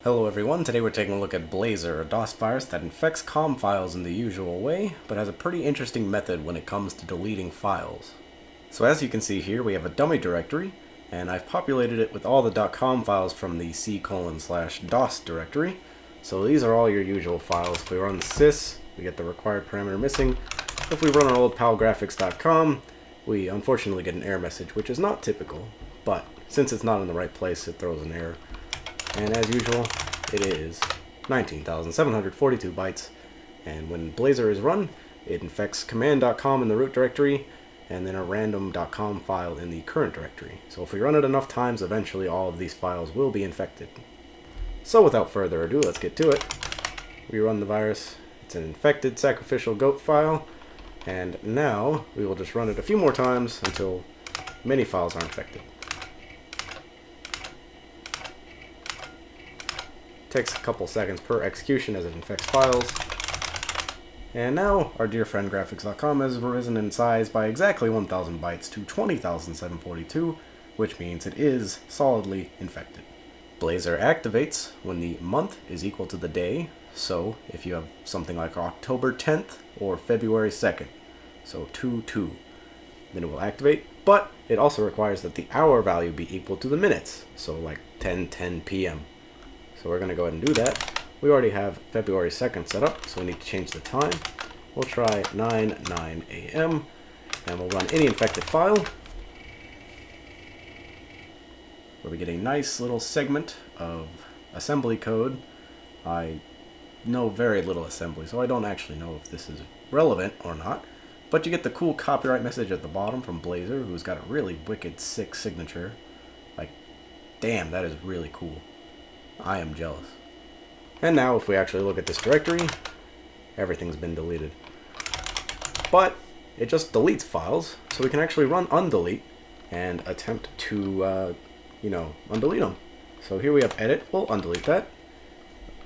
Hello everyone, today we're taking a look at Blazer, a DOS virus that infects COM files in the usual way, but has a pretty interesting method when it comes to deleting files. So as you can see here, we have a dummy directory, and I've populated it with all the .com files from the c:/DOS directory. So these are all your usual files. If we run sys, we get the required parameter missing. If we run our old palgraphics.com, we unfortunately get an error message, which is not typical, but since it's not in the right place, it throws an error. And as usual, it is 19,742 bytes. And when Blazer is run, it infects command.com in the root directory, and then a random.com file in the current directory. So if we run it enough times, eventually all of these files will be infected. So without further ado, let's get to it. We run the virus. It's an infected sacrificial goat file. And now we will just run it a few more times until many files are infected. Takes a couple seconds per execution as it infects files. And now our dear friend graphics.com has risen in size by exactly 1,000 bytes to 20,742, which means it is solidly infected. Blazer activates when the month is equal to the day, so if you have something like October 10th or February 2nd, so 2-2, then it will activate, but it also requires that the hour value be equal to the minutes, so like 10:10 p.m. So we're going to go ahead and do that. We already have February 2nd set up, so we need to change the time. We'll try 9:09 a.m. and we'll run any infected file. Where we get a nice little segment of assembly code. I know very little assembly, so I don't actually know if this is relevant or not. But you get the cool copyright message at the bottom from Blazer, who's got a really wicked, sick signature. Like, damn, that is really cool. I am jealous. And now if we actually look at this directory, everything's been deleted. But it just deletes files, so we can actually run undelete and attempt to, undelete them. So here we have edit, we'll undelete that.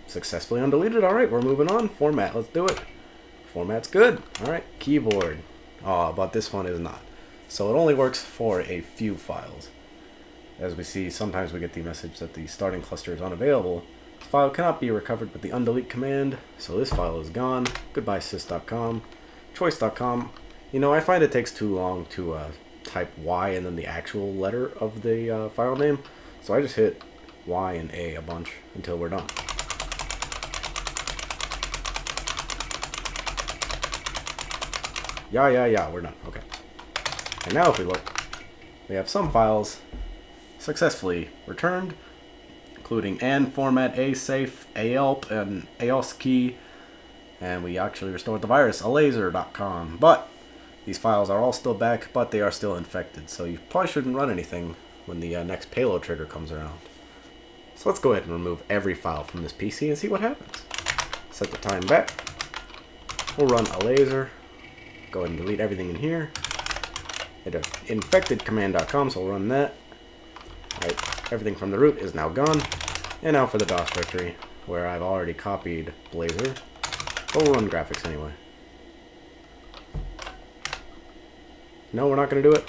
Successfully undeleted, alright, we're moving on. Format, let's do it. Format's good, alright, keyboard. Oh, but this one is not. So it only works for a few files. As we see, sometimes we get the message that the starting cluster is unavailable. This file cannot be recovered with the undelete command, so this file is gone. Goodbye sys.com. Choice.com. You know, I find it takes too long to type Y and then the actual letter of the file name, so I just hit Y and A a bunch until we're done. Yeah, we're done. Okay. And now if we look, we have some files successfully returned, including an format, a safe, AELP, and AOSKey, and we actually restored the virus, alaser.com. But these files are all still back, but they are still infected, so you probably shouldn't run anything when the next payload trigger comes around. So let's go ahead and remove every file from this PC and see what happens. Set the time back. We'll run alaser. Go ahead and delete everything in here. Hit infected command.com, so we'll run that. Alright, everything from the root is now gone. And now for the DOS directory, where I've already copied Blazer. But we'll run graphics anyway. No, we're not going to do it?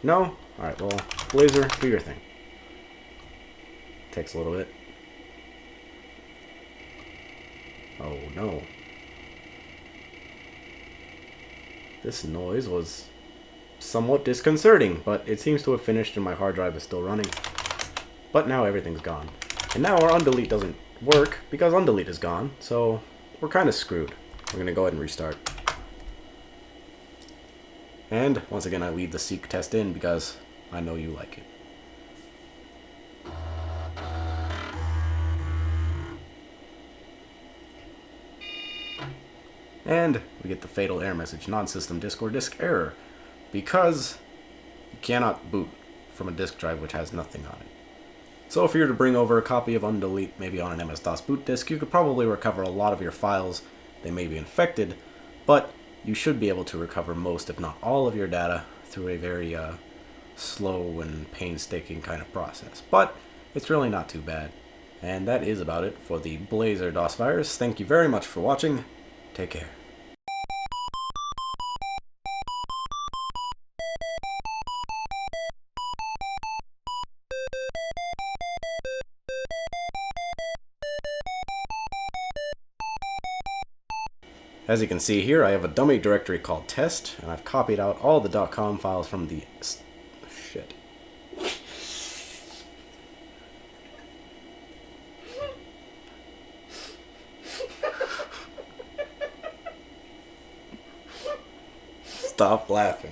No? Alright, well, Blazer, do your thing. Takes a little bit. Oh no. This noise was somewhat disconcerting, but it seems to have finished and my hard drive is still running. But now everything's gone. And now our undelete doesn't work because undelete is gone, so we're kind of screwed. We're going to go ahead and restart. And once again, I leave the seek test in because I know you like it. And we get the fatal error message, non-system disk or disk error, because you cannot boot from a disk drive which has nothing on it. So if you were to bring over a copy of undelete, maybe on an MS-DOS boot disk, you could probably recover a lot of your files. They may be infected, but you should be able to recover most, if not all, of your data through a very slow and painstaking kind of process. But it's really not too bad. And that is about it for the Blazer DOS virus. Thank you very much for watching. Take care. As you can see here, I have a dummy directory called test, and I've copied out all the .com files from the... Shit. Stop laughing.